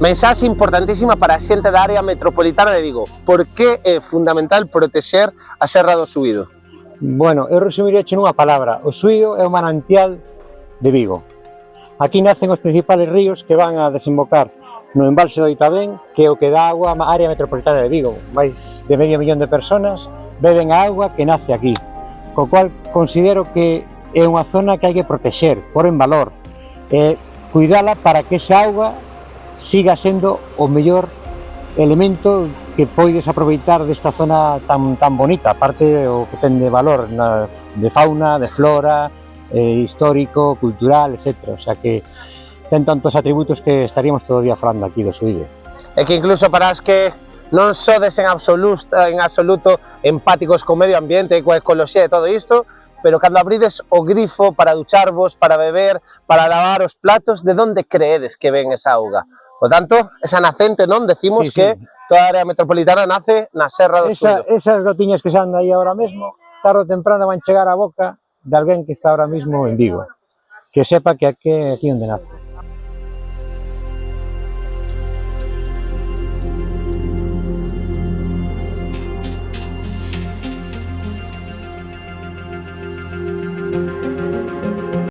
Mensaxe importantísima para a xente da área metropolitana de Vigo. Por que é fundamental protexer a Serra do Suído? Bueno, eu resumireche nunha palabra. O Suído é o manantial de Vigo. Aquí nacen os principales ríos que van a desembocar no embalse do Oitavén, que é o que dá agua á área metropolitana de Vigo. Mais de medio millón de personas beben a auga que nace aquí, co cual considero que é unha zona que hai que protexer, por en valor, e cuidala para que esa auga siga sendo o mellor elemento que poides aproveitar desta zona tan bonita, aparte o que ten de valor de fauna, de flora, histórico, cultural, etc. O sea que ten tantos atributos que estaríamos todo o día falando aquí do Suído. É que incluso para os que non sodes en absoluto empáticos co medio ambiente e coa ecoloxía e todo isto, pero cando abrides o grifo para ducharvos, para beber, para lavar os platos, de onde creedes que ven esa auga? Por tanto, esa nacente, non? Decimos que toda a área metropolitana nace na Serra do Suído. Esas gotiñas que se andan aí ahora mesmo, tarde ou temprano van chegar á boca de alguén que está ahora mismo en Vigo, que sepa que aquí é onde nace.